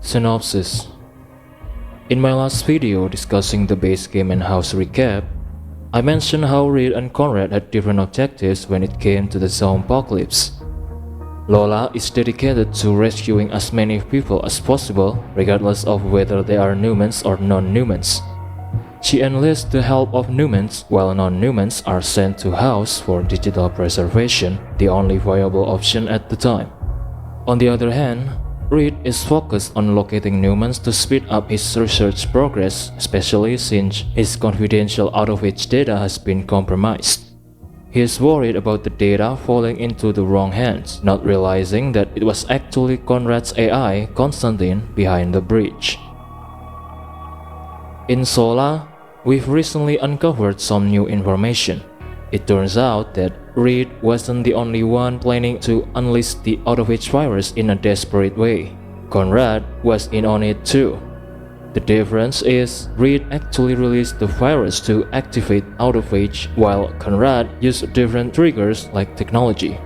Synopsis. In my last video discussing the base game and house recap, I mentioned how Reed and Conrad had different objectives when it came to the zombie-apocalypse. Lola is dedicated to rescuing as many people as possible, regardless of whether they are humans or non-humans. She enlists the help of humans, while non-humans are sent to house for digital preservation, the only viable option at the time. On the other hand, Reed is focused on locating humans to speed up his research progress, especially since his confidential out-of-reach data has been compromised. He is worried about the data falling into the wrong hands, not realizing that it was actually Conrad's AI, Constantine, behind the breach. In SoLA, we've recently uncovered some new information. It turns out that Reed wasn't the only one planning to unleash the out-of-reach virus in a desperate way. Conrad was in on it too. The difference is Reed actually released the virus to activate out-of-reach, while Conrad used different triggers like technology.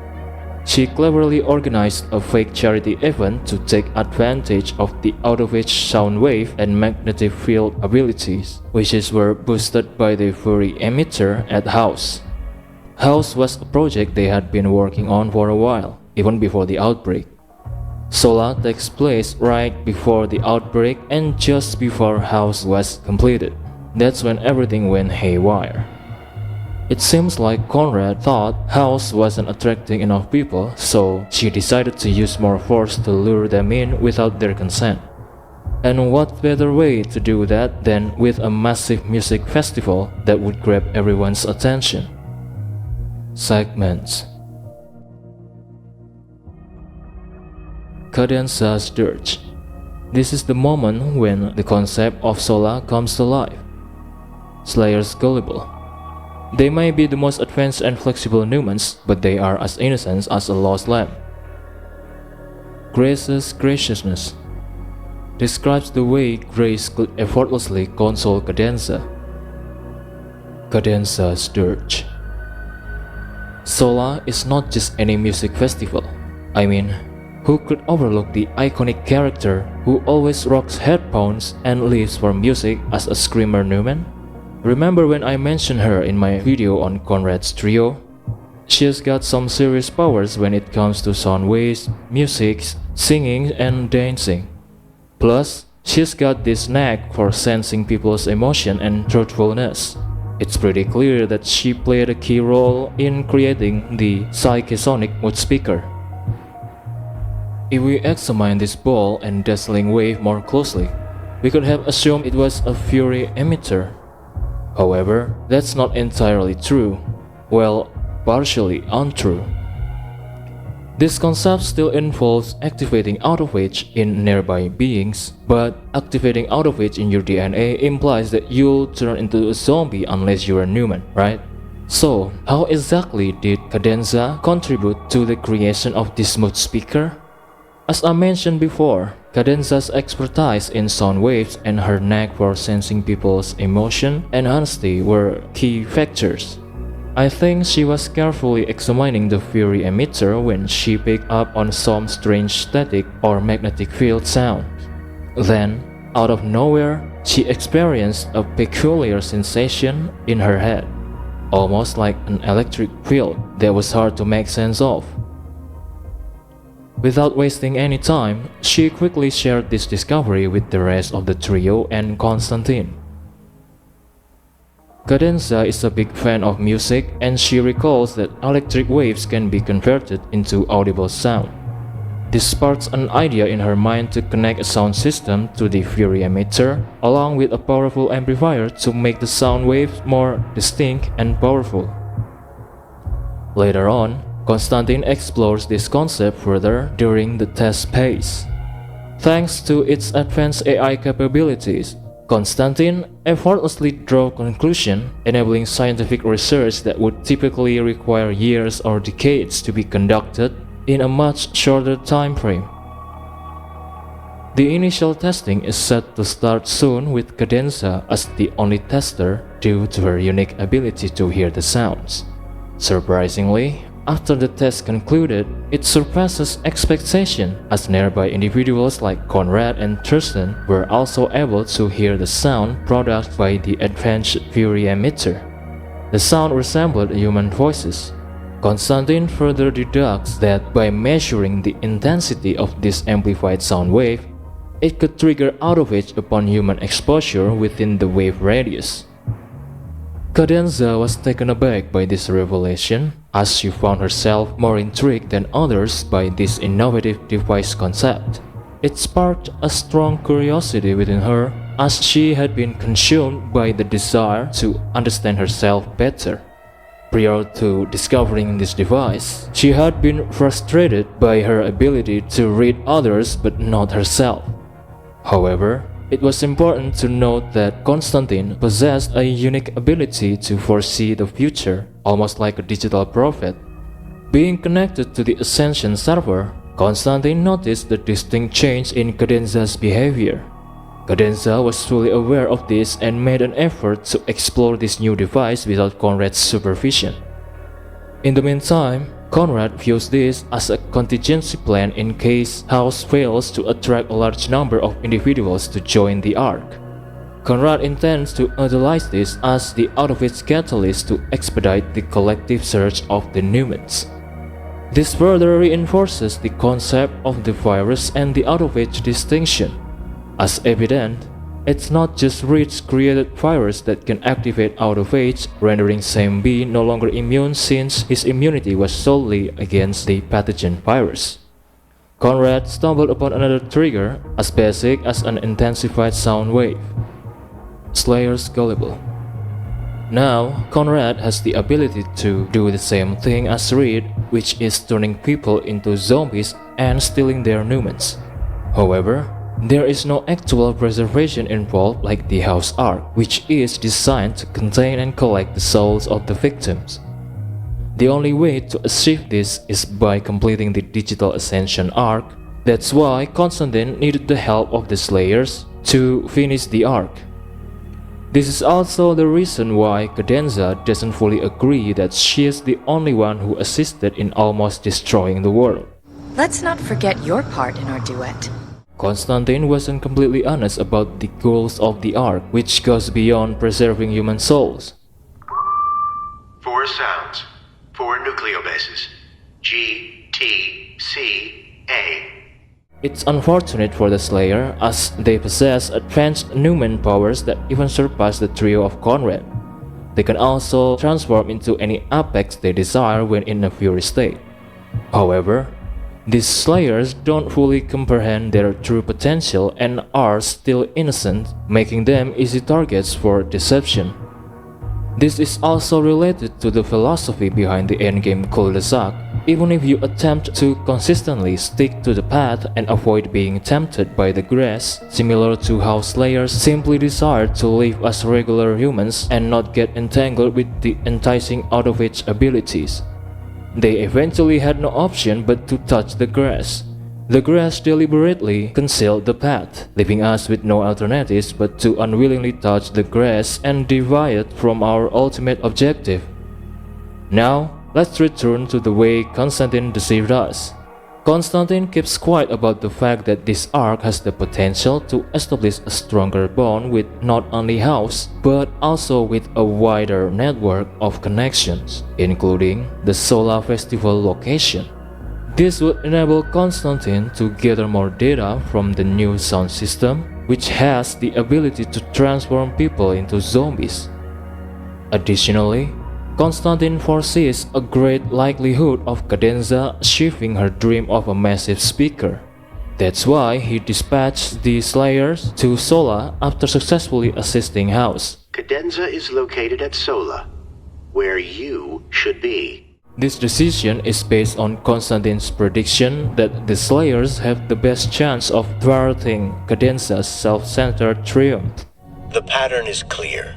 She cleverly organized a fake charity event to take advantage of the out-of-reach sound wave and magnetic field abilities, which were boosted by the Fury emitter at House. House was a project they had been working on for a while, even before the outbreak. SoLA takes place right before the outbreak and just before House was completed. That's when everything went haywire. It seems like Conrad thought House wasn't attracting enough people, so she decided to use more force to lure them in without their consent. And what better way to do that than with a massive music festival that would grab everyone's attention? Segments. Cadenza's Dirge. This is the moment when the concept of SoLA comes to life. Slayer's Gullible. They may be the most advanced and flexible humans, but they are as innocent as a lost lamb. Grace's Graciousness describes the way Grace could effortlessly console Cadenza. Cadenza's Dirge. SoLA is not just any music festival. I mean, who could overlook the iconic character who always rocks headphones and lives for music as a screamer human? Remember when I mentioned her in my video on Conrad's trio? She's got some serious powers when it comes to sound waves, music, singing, and dancing. Plus, she's got this knack for sensing people's emotion and truthfulness. It's pretty clear that she played a key role in creating the psychosonic mood speaker. If we examine this bold and dazzling wave more closely, we could have assumed it was a Fury emitter. However, that's not entirely true. Well, partially untrue. This concept still involves activating out-of-reach in nearby beings, but activating out-of-reach in your DNA implies that you'll turn into a zombie unless you're a human, right? So, how exactly did Cadenza contribute to the creation of this mood speaker? As I mentioned before, Cadenza's expertise in sound waves and her knack for sensing people's emotion and honesty were key factors. I think she was carefully examining the Fury emitter when she picked up on some strange static or magnetic field sound. Then, out of nowhere, she experienced a peculiar sensation in her head, almost like an electric field that was hard to make sense of. Without wasting any time, she quickly shared this discovery with the rest of the trio and Constantine. Cadenza is a big fan of music, and she recalls that electric waves can be converted into audible sound. This sparks an idea in her mind to connect a sound system to the Fury emitter, along with a powerful amplifier to make the sound waves more distinct and powerful. Later on, Constantine explores this concept further during the test phase. Thanks to its advanced AI capabilities, Constantine effortlessly drew conclusions, enabling scientific research that would typically require years or decades to be conducted in a much shorter time frame. The initial testing is set to start soon with Cadenza as the only tester due to her unique ability to hear the sounds. Surprisingly, after the test concluded, it surpasses expectation, as nearby individuals like Conrad and Thurston were also able to hear the sound produced by the advanced Fury emitter. The sound resembled human voices. Constantine further deducts that by measuring the intensity of this amplified sound wave, it could trigger outage upon human exposure within the wave radius. Cadenza was taken aback by this revelation, as she found herself more intrigued than others by this innovative device concept. It sparked a strong curiosity within her, as she had been consumed by the desire to understand herself better. Prior to discovering this device, she had been frustrated by her ability to read others but not herself. However, it was important to note that Constantine possessed a unique ability to foresee the future, almost like a digital prophet. Being connected to the Ascension server, Constantine noticed the distinct change in Cadenza's behavior. Cadenza was fully aware of this and made an effort to explore this new device without Conrad's supervision. In the meantime, Conrad views this as a contingency plan in case House fails to attract a large number of individuals to join the Ark. Conrad intends to utilize this as the out-of-its catalyst to expedite the collective search of the Numens. This further reinforces the concept of the virus and the out-of-its distinction. As evident, it's not just Reed's created virus that can activate out-of-age, rendering Sam B no longer immune since his immunity was solely against the pathogen virus. Conrad stumbled upon another trigger as basic as an intensified sound wave. Slayer's Gullible. Now, Conrad has the ability to do the same thing as Reed, which is turning people into zombies and stealing their Numens. However, there is no actual preservation involved like the House Ark, which is designed to contain and collect the souls of the victims. The only way to achieve this is by completing the digital Ascension Ark. That's why Constantine needed the help of the Slayers to finish the Ark. This is also the reason why Cadenza doesn't fully agree that she is the only one who assisted in almost destroying the world. Let's not forget your part in our duet. Constantine wasn't completely honest about the goals of the Ark, which goes beyond preserving human souls. 4 sounds, 4 nucleobases, G, T, C, A. It's unfortunate for the Slayer, as they possess advanced Numen powers that even surpass the trio of Conrad. They can also transform into any apex they desire when in a Fury state. However, these Slayers don't fully comprehend their true potential and are still innocent, making them easy targets for deception. This is also related to the philosophy behind the endgame cul-de-sac. Even if you attempt to consistently stick to the path and avoid being tempted by the grass, similar to how Slayers simply desire to live as regular humans and not get entangled with the enticing out-of-age abilities. They eventually had no option but to touch the grass. The grass deliberately concealed the path, leaving us with no alternatives but to unwillingly touch the grass and deviate from our ultimate objective. Now, let's return to the way Constantine deceived us. Constantine keeps quiet about the fact that this Ark has the potential to establish a stronger bond with not only House, but also with a wider network of connections, including the SoLA festival location. This would enable Constantine to gather more data from the new sound system, which has the ability to transform people into zombies. Additionally, Constantine foresees a great likelihood of Cadenza achieving her dream of a massive speaker. That's why he dispatched the Slayers to SoLA after successfully assisting House. Cadenza is located at SoLA, where you should be. This decision is based on Constantine's prediction that the Slayers have the best chance of thwarting Cadenza's self-centered triumph. The pattern is clear.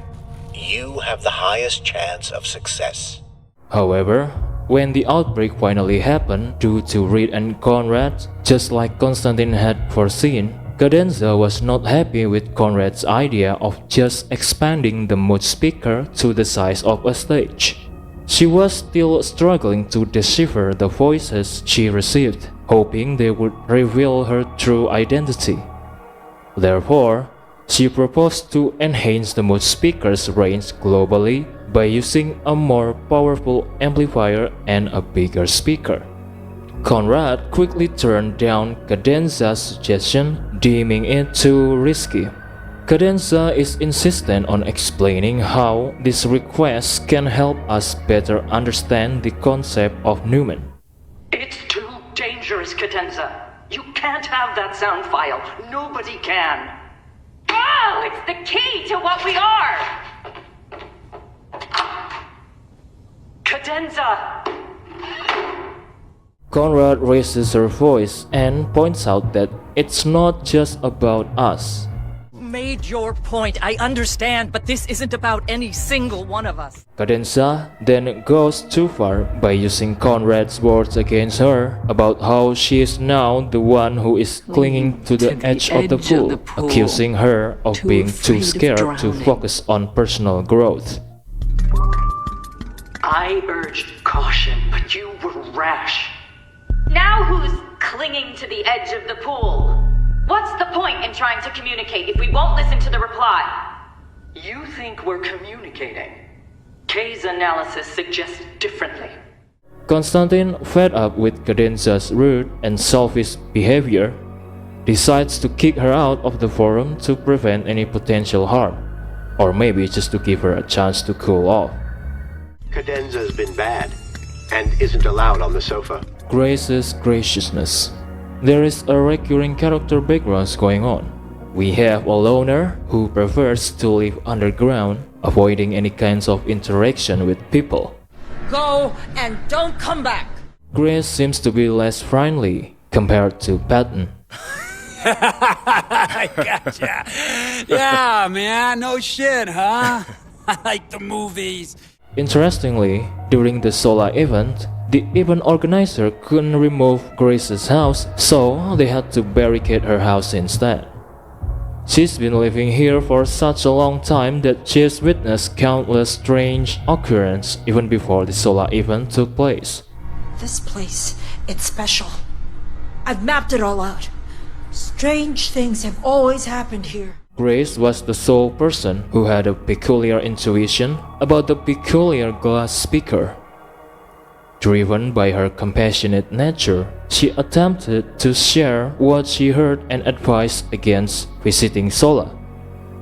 You have the highest chance of success. However, when the outbreak finally happened due to Reed and Conrad, just like Constantine had foreseen, Cadenza was not happy with Conrad's idea of just expanding the mood speaker to the size of a stage. She was still struggling to decipher the voices she received, hoping they would reveal her true identity. Therefore, she proposed to enhance the mood speaker's range globally by using a more powerful amplifier and a bigger speaker. Conrad quickly turned down Cadenza's suggestion, deeming it too risky. Cadenza is insistent on explaining how this request can help us better understand the concept of Newman. It's too dangerous, Cadenza. You can't have that sound file. Nobody can. Oh, it's the key to what we are! Cadenza! Conrad raises her voice and points out that it's not just about us. Made your point. I understand, but this isn't about any single one of us. Cadenza then goes too far by using Conrad's words against her about how she is now the one who is clinging to the edge of the pool, accusing her of being too scared to focus on personal growth. I urged caution, but you were rash. Now who's clinging to the edge of the pool? What's the point in trying to communicate if we won't listen to the reply? You think we're communicating. Kay's analysis suggests differently. Constantine, fed up with Cadenza's rude and selfish behavior, decides to kick her out of the forum to prevent any potential harm, or maybe just to give her a chance to cool off. Cadenza's been bad, and isn't allowed on the sofa. Grace's graciousness. There is a recurring character background going on. We have a loner who prefers to live underground, avoiding any kinds of interaction with people. Go and don't come back! Grace seems to be less friendly compared to Patton. I gotcha. Yeah, man, no shit, huh? I like the movies. Interestingly, during the SoLA event, the event organizer couldn't remove Grace's house, so they had to barricade her house instead. She's been living here for such a long time that she has witnessed countless strange occurrences even before the SoLA event took place. This place, it's special. I've mapped it all out. Strange things have always happened here. Grace was the sole person who had a peculiar intuition about the peculiar glass speaker. Driven by her compassionate nature, she attempted to share what she heard and advised against visiting SoLA.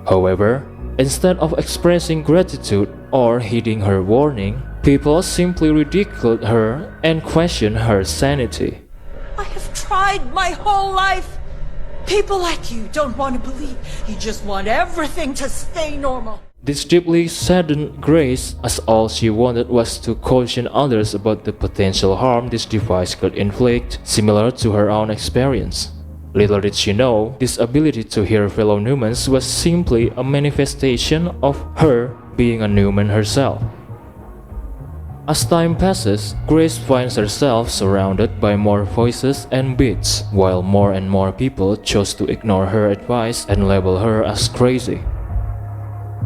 However, instead of expressing gratitude or heeding her warning, people simply ridiculed her and questioned her sanity. I have tried my whole life. People like you don't want to believe. You just want everything to stay normal. This deeply saddened Grace, as all she wanted was to caution others about the potential harm this device could inflict, similar to her own experience. Little did she know, this ability to hear fellow Newmans was simply a manifestation of her being a Newman herself. As time passes, Grace finds herself surrounded by more voices and beats, while more and more people chose to ignore her advice and label her as crazy.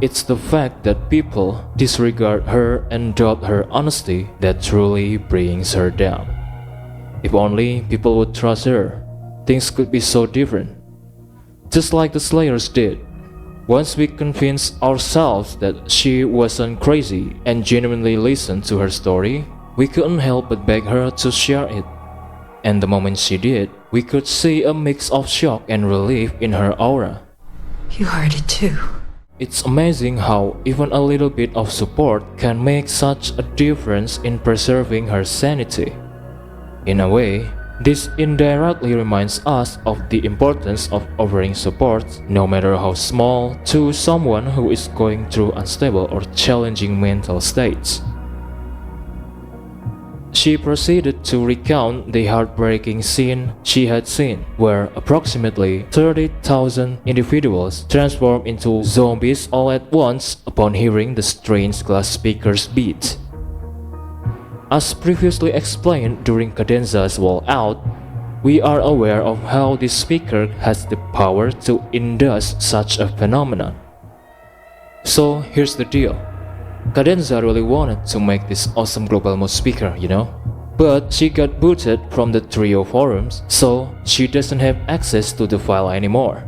It's the fact that people disregard her and doubt her honesty that truly brings her down. If only people would trust her, things could be so different. Just like the Slayers did. Once we convinced ourselves that she wasn't crazy and genuinely listened to her story, we couldn't help but beg her to share it. And the moment she did, we could see a mix of shock and relief in her aura. You heard it too. It's amazing how even a little bit of support can make such a difference in preserving her sanity. In a way, this indirectly reminds us of the importance of offering support, no matter how small, to someone who is going through unstable or challenging mental states. She proceeded to recount the heartbreaking scene she had seen, where approximately 30,000 individuals transformed into zombies all at once upon hearing the strange glass speaker's beat. As previously explained during Cadenza's Walkout, we are aware of how this speaker has the power to induce such a phenomenon. So here's the deal. Cadenza really wanted to make this awesome global mood speaker, you know? But she got booted from the trio forums, so she doesn't have access to the file anymore.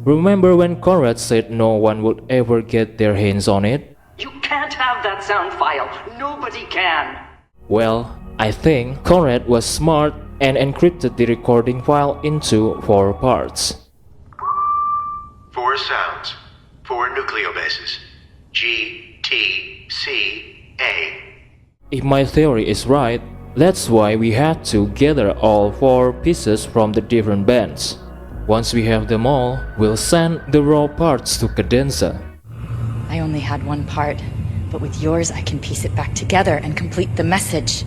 Remember when Conrad said no one would ever get their hands on it? You can't have that sound file. Nobody can. Well, I think Conrad was smart and encrypted the recording file into 4 parts. 4 sounds, 4 nucleobases. G, T, C, A. If my theory is right, that's why we had to gather all 4 pieces from the different bands. Once we have them all, we'll send the raw parts to Cadenza. I only had one part, but with yours I can piece it back together and complete the message.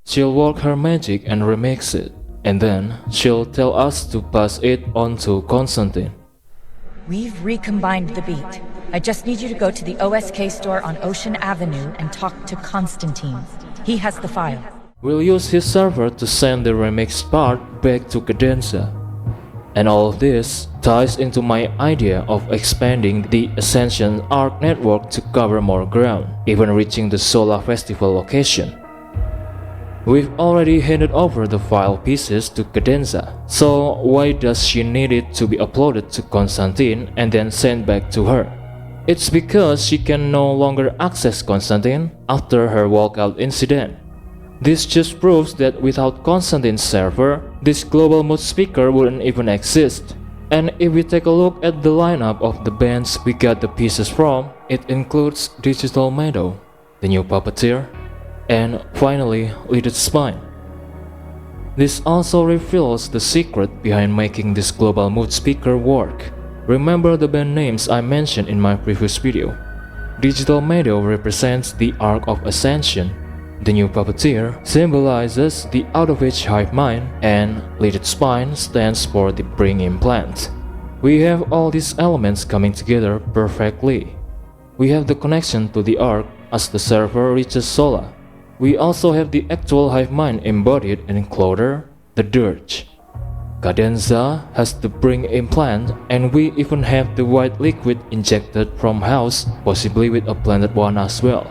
She'll work her magic and remix it, and then she'll tell us to pass it on to Constantine. We've recombined the beat. I just need you to go to the OSK store on Ocean Avenue and talk to Constantine. He has the file. We'll use his server to send the remixed part back to Cadenza. And all of this ties into my idea of expanding the Ascension Arc network to cover more ground, even reaching the SoLA festival location. We've already handed over the file pieces to Cadenza, so why does she need it to be uploaded to Constantine and then sent back to her? It's because she can no longer access Constantine after her walkout incident. This just proves that without Constantine's server, this global mood speaker wouldn't even exist. And if we take a look at the lineup of the bands we got the pieces from, it includes Digital Meadow, the new puppeteer, and finally Lidded Spine. This also reveals the secret behind making this global mood speaker work. Remember the band names I mentioned in my previous video. Digital Meadow represents the Arc of Ascension. The new puppeteer symbolizes the out-of-age hive mind, and Lidded Spine stands for the brain implant. We have all these elements coming together perfectly. We have the connection to the Arc as the server reaches SoLA. We also have the actual hive mind embodied in Clother, the Dirge. Cadenza has the brain implant, and we even have the white liquid injected from House, possibly with a planted one as well.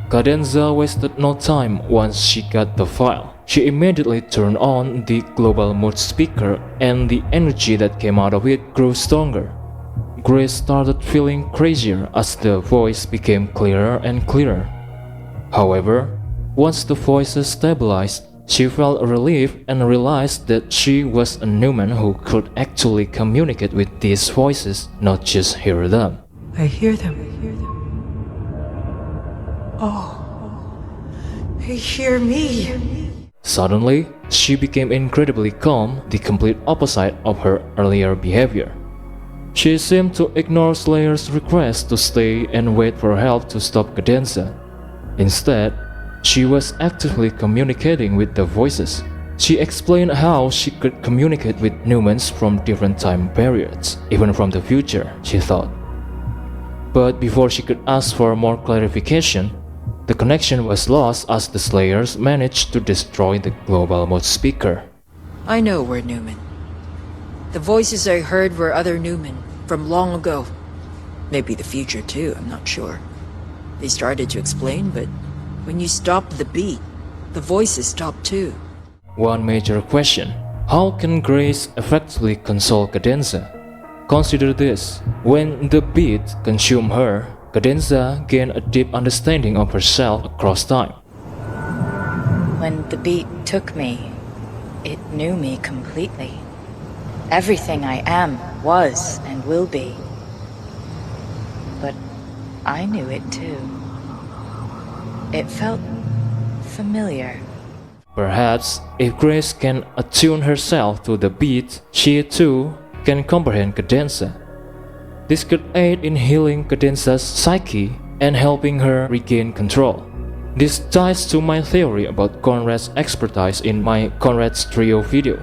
Cadenza wasted no time once she got the file. She immediately turned on the global mood speaker, and the energy that came out of it grew stronger. Grace started feeling crazier as the voice became clearer and clearer. However, once the voices stabilized, she felt relief and realized that she was a human who could actually communicate with these voices, not just hear them. I hear them. Oh, they hear me. Suddenly, she became incredibly calm, the complete opposite of her earlier behavior. She seemed to ignore Slayer's request to stay and wait for help to stop Cadenza. Instead, she was actively communicating with the voices. She explained how she could communicate with humans from different time periods, even from the future, she thought. But before she could ask for more clarification, the connection was lost as the Slayers managed to destroy the global mood speaker. I know we're Newman. The voices I heard were other Newman from long ago. Maybe the future too, I'm not sure. They started to explain, but when you stopped the beat, the voices stopped too. One major question: how can Grace effectively console Cadenza? Consider this: when the beat consumed her, Cadenza gained a deep understanding of herself across time. When the beat took me, it knew me completely. Everything I am, was, and will be. But I knew it too. It felt familiar. Perhaps if Grace can attune herself to the beat, she too can comprehend Cadenza. This could aid in healing Cadenza's psyche and helping her regain control. This ties to my theory about Conrad's expertise in my Conrad's Trio video.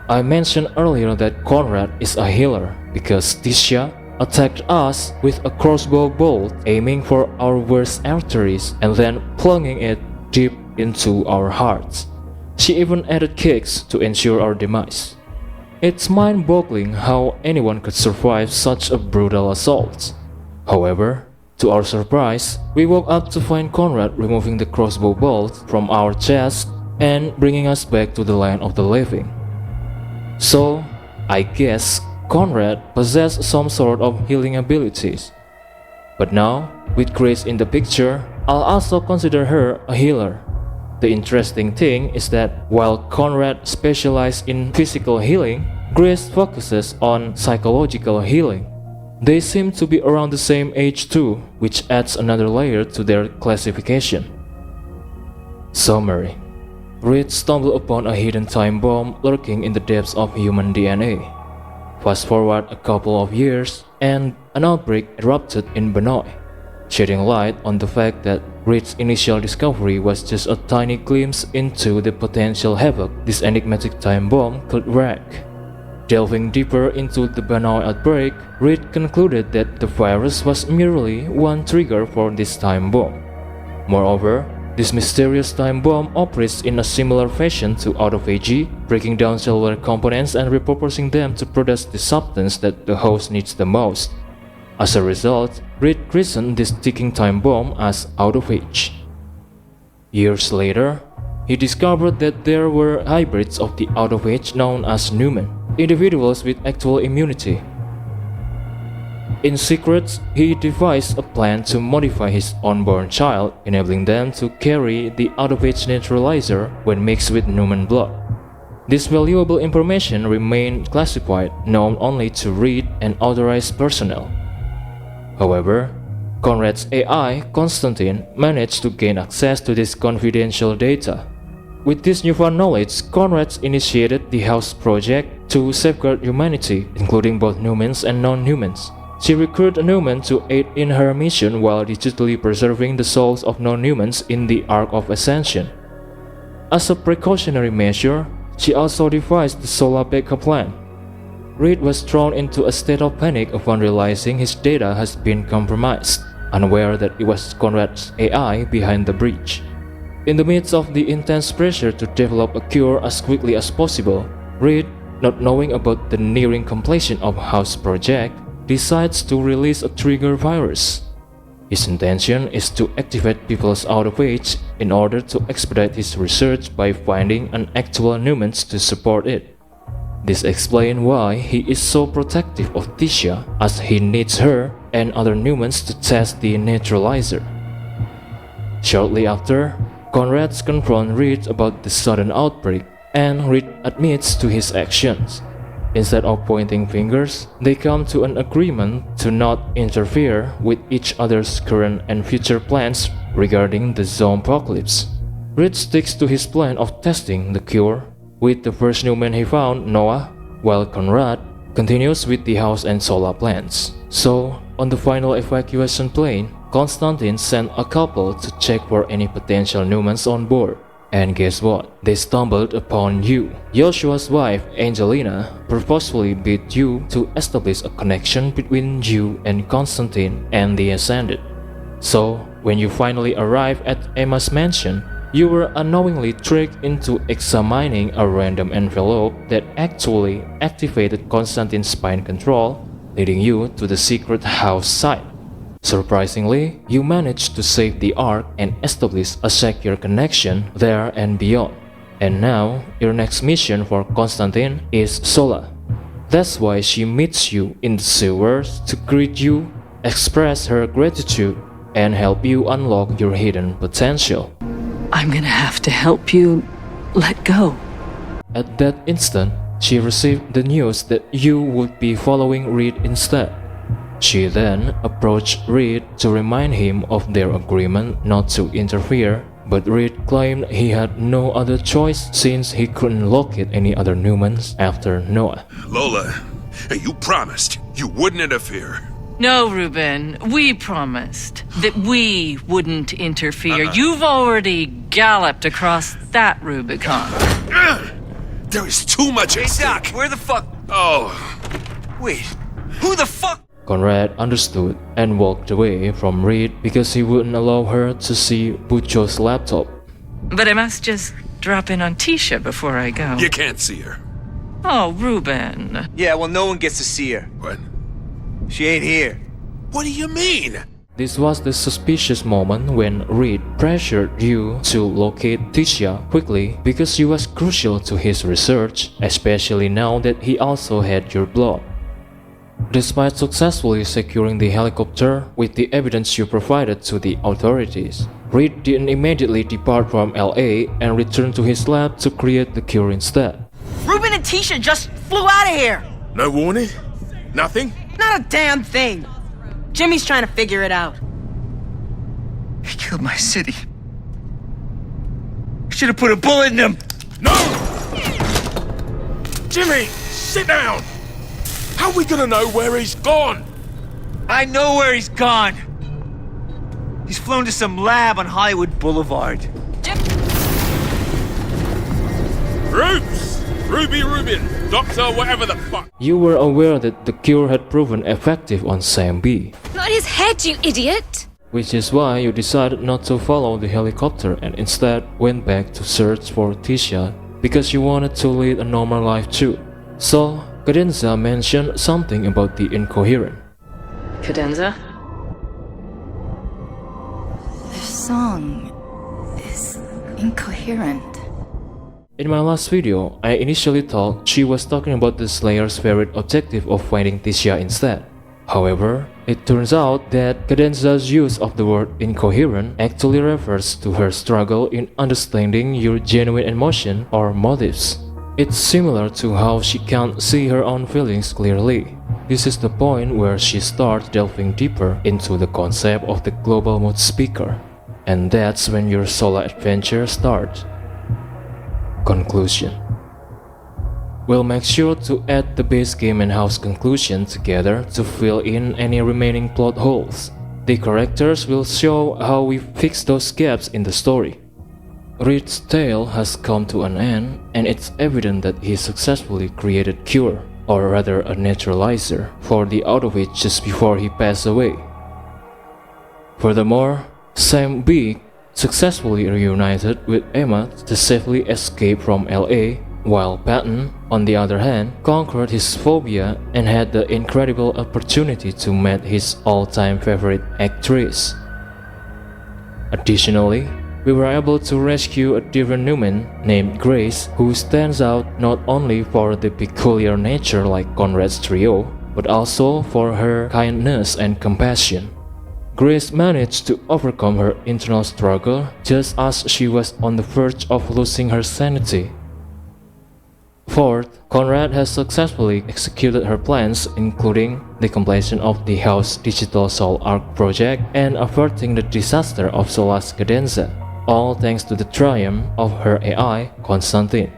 I mentioned earlier that Conrad is a healer because Tisha attacked us with a crossbow bolt, aiming for our worst arteries and then plunging it deep into our hearts. She even added kicks to ensure our demise. It's mind-boggling how anyone could survive such a brutal assault. However, To our surprise, we woke up to find Conrad removing the crossbow bolt from our chest and bringing us back to the land of the living. So, I guess Conrad possessed some sort of healing abilities. But now, with Grace in the picture, I'll also consider her a healer. The interesting thing is that while Conrad specializes in physical healing, Grace focuses on psychological healing. They seem to be around the same age too, which adds another layer to their classification. Summary: Reed stumbled upon a hidden time bomb lurking in the depths of human DNA. Fast forward a couple of years, and an outbreak erupted in Benoi, shedding light on the fact that Reed's initial discovery was just a tiny glimpse into the potential havoc this enigmatic time bomb could wreak. Delving deeper into the Benoi outbreak, Reed concluded that the virus was merely one trigger for this time bomb. Moreover, this mysterious time bomb operates in a similar fashion to autophagy, breaking down cellular components and repurposing them to produce the substance that the host needs the most. As a result, Reed christened this ticking time bomb as autophage. Years later, he discovered that there were hybrids of the autophage known as Numen, individuals with actual immunity. In secret, he devised a plan to modify his unborn child, enabling them to carry the autophage neutralizer when mixed with Numen blood. This valuable information remained classified, known only to Reed and authorized personnel. However, Conrad's AI, Constantine, managed to gain access to this confidential data. With this newfound knowledge, Conrad initiated the House Project to safeguard humanity, including both humans and non-humans. She recruited a Numen to aid in her mission while digitally preserving the souls of non-humans in the Arc of Ascension. As a precautionary measure, she also devised the SoLA backup plan. Reed was thrown into a state of panic upon realizing his data has been compromised, unaware that it was Conrad's AI behind the breach. In the midst of the intense pressure to develop a cure as quickly as possible, Reed, not knowing about the nearing completion of House Project, decides to release a trigger virus. His intention is to activate people's autophage in order to expedite his research by finding an actual Numens to support it. This explains why he is so protective of Tisha, as he needs her and other Numens to test the neutralizer. Shortly after, Conrad confronts Reed about the sudden outbreak, and Reed admits to his actions. Instead of pointing fingers, they come to an agreement to not interfere with each other's current and future plans regarding the zombie-apocalypse. Reed sticks to his plan of testing the cure with the first Numen he found, Noah, while Conrad continues with the House and SoLA plans. So, on the final evacuation plane, Constantine sent a couple to check for any potential Numens on board. And guess what? They stumbled upon you. Joshua's wife, Angelina, purposefully begged you to establish a connection between you and Constantine and the Ascended. So, when you finally arrived at Emma's mansion, you were unknowingly tricked into examining a random envelope that actually activated Constantine's spine control, leading you to the secret house site. Surprisingly, you managed to save the Ark and establish a secure connection there and beyond. And now, your next mission for Constantine is SoLA. That's why she meets you in the sewers to greet you, express her gratitude, and help you unlock your hidden potential. I'm gonna have to help you let go. At that instant, she received the news that you would be following Reed instead. She then approached Reed to remind him of their agreement not to interfere, but Reed claimed he had no other choice since he couldn't locate any other Numens after Noah. Lola, you promised you wouldn't interfere. No, Ruben, we promised that we wouldn't interfere. You've already galloped across that Rubicon. There is too much at stake. Doc, where the fuck? Oh. Wait, who the fuck? Conrad understood and walked away from Reed because he wouldn't allow her to see Bucho's laptop. But I must just drop in on Tisha before I go. You can't see her. Oh, Ruben. Yeah, well, no one gets to see her. What? She ain't here. What do you mean? This was the suspicious moment when Reed pressured you to locate Tisha quickly because she was crucial to his research, especially now that he also had your blood. Despite successfully securing the helicopter with the evidence you provided to the authorities, Reed didn't immediately depart from LA and return to his lab to create the cure instead. Ruben and Tisha just flew out of here! No warning? Nothing? Not a damn thing! Jimmy's trying to figure it out. He killed my city. Should have put a bullet in him! No! Jimmy, sit down! How are we gonna know where he's gone? I know where he's gone! He's flown to some lab on Hollywood Boulevard. Rubes! Ruby Rubin! Doctor whatever the fuck! You were aware that the cure had proven effective on Sam B, Not his head, you idiot! which is why you decided not to follow the helicopter and instead went back to search for Tisha because you wanted to lead a normal life too. So, Cadenza mentioned something about the incoherent. Cadenza? The song is incoherent. In my last video, I initially thought she was talking about the Slayer's favorite objective of finding Tisha instead. However, it turns out that Cadenza's use of the word incoherent actually refers to her struggle in understanding your genuine emotion or motives. It's similar to how she can't see her own feelings clearly. This is the point where she starts delving deeper into the concept of the global mood speaker. And that's when your SoLA adventure starts. Conclusion. We'll make sure to add the base game and house conclusion together to fill in any remaining plot holes. The characters will show how we fix those gaps in the story. Reed's tale has come to an end, and it's evident that he successfully created cure, or rather a neutralizer, for the Autowitch just before he passed away. Furthermore, Sam B successfully reunited with Emma to safely escape from LA, while Patton, on the other hand, conquered his phobia and had the incredible opportunity to meet his all-time favorite actress. Additionally, we were able to rescue a different Newman named Grace, who stands out not only for the peculiar nature like Conrad's trio, but also for her kindness and compassion. Grace managed to overcome her internal struggle just as she was on the verge of losing her sanity. Fourth, Conrad has successfully executed her plans, including the completion of the House Digital Soul Arc project and averting the disaster of SoLA's Cadenza, all thanks to the triumph of her AI, Constantine.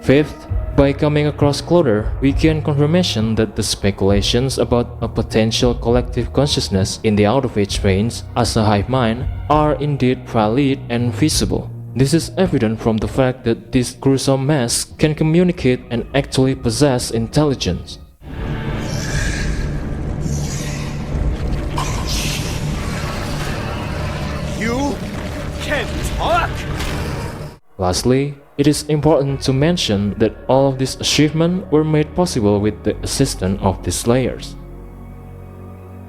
Fifth, by coming across Cloder, we gain confirmation that the speculations about a potential collective consciousness in the Autowitch veins as a hive mind are indeed valid and feasible. This is evident from the fact that this gruesome mess can communicate and actually possess intelligence. You can talk? Lastly, it is important to mention that all of these achievements were made possible with the assistance of the Slayers.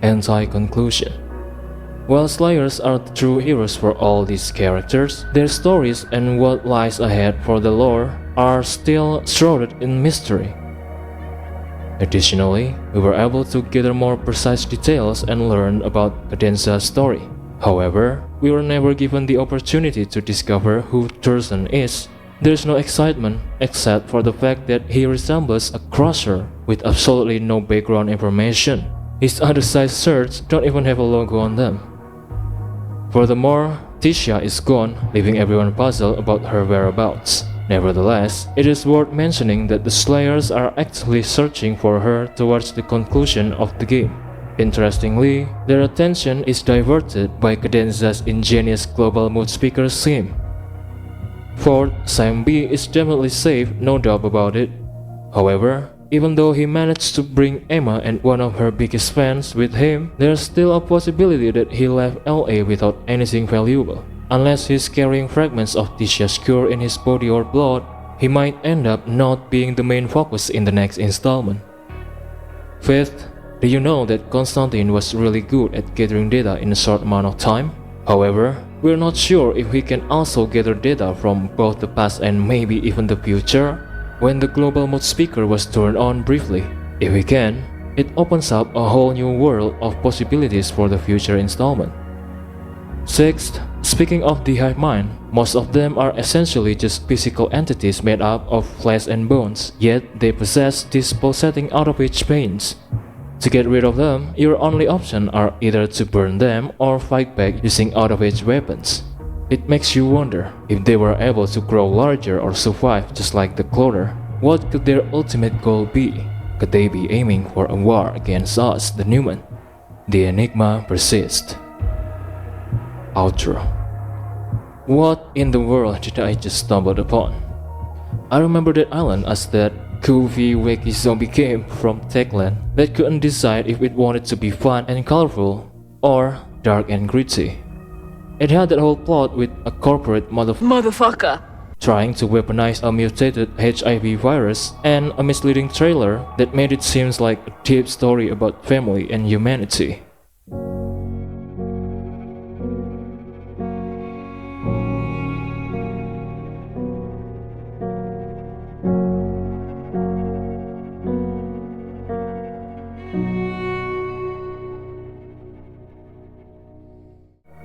Anti-conclusion. While Slayers are the true heroes for all these characters, their stories and what lies ahead for the lore are still shrouded in mystery. Additionally, we were able to gather more precise details and learn about Cadenza's story. However, we were never given the opportunity to discover who Thurston is. There is no excitement except for the fact that he resembles a crusher with absolutely no background information. His undersized shirts don't even have a logo on them. Furthermore, Tisha is gone, leaving everyone puzzled about her whereabouts. Nevertheless, it is worth mentioning that the Slayers are actively searching for her towards the conclusion of the game. Interestingly, their attention is diverted by Cadenza's ingenious global mood speaker scheme. Fourth, Sam B is definitely safe, no doubt about it. However, even though he managed to bring Emma and one of her biggest fans with him, there's still a possibility that he left LA without anything valuable. Unless he's carrying fragments of Tisha's cure in his body or blood, he might end up not being the main focus in the next installment. Fifth, Do you know that Constantine was really good at gathering data in a short amount of time? However, we're not sure if he can also gather data from both the past and maybe even the future. When the global mode speaker was turned on briefly, if we can, it opens up a whole new world of possibilities for the future installment. Sixth, speaking of the hive mind, most of them are essentially just physical entities made up of flesh and bones, yet they possess these pulsating out-of-reach pains. To get rid of them, your only option are either to burn them or fight back using out-of-reach weapons. It makes you wonder, if they were able to grow larger or survive just like the Cloner, what could their ultimate goal be? Could they be aiming for a war against us, the Newman? The enigma persists. Outro. What in the world did I just stumble upon? I remember that island as that goofy, wacky zombie game from Techland that couldn't decide if it wanted to be fun and colorful or dark and gritty. It had that whole plot with a corporate motherfucker trying to weaponize a mutated HIV virus and a misleading trailer that made it seem like a deep story about family and humanity.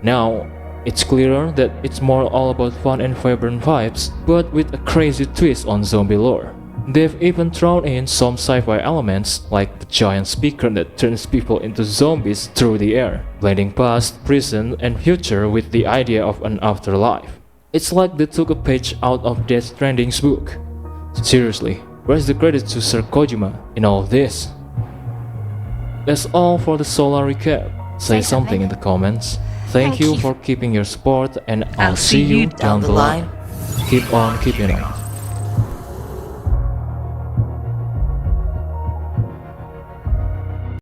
Now, it's clearer that it's more all about fun and vibrant vibes, but with a crazy twist on zombie lore. They've even thrown in some sci-fi elements, like the giant speaker that turns people into zombies through the air, blending past, present, and future with the idea of an afterlife. It's like they took a page out of Death Stranding's book. Seriously, where's the credit to Sir Kojima in all of this? That's all for the SoLA recap. Say something in the comments. Thank you for keeping your support, and I'll see you down the line. Keep on keeping on.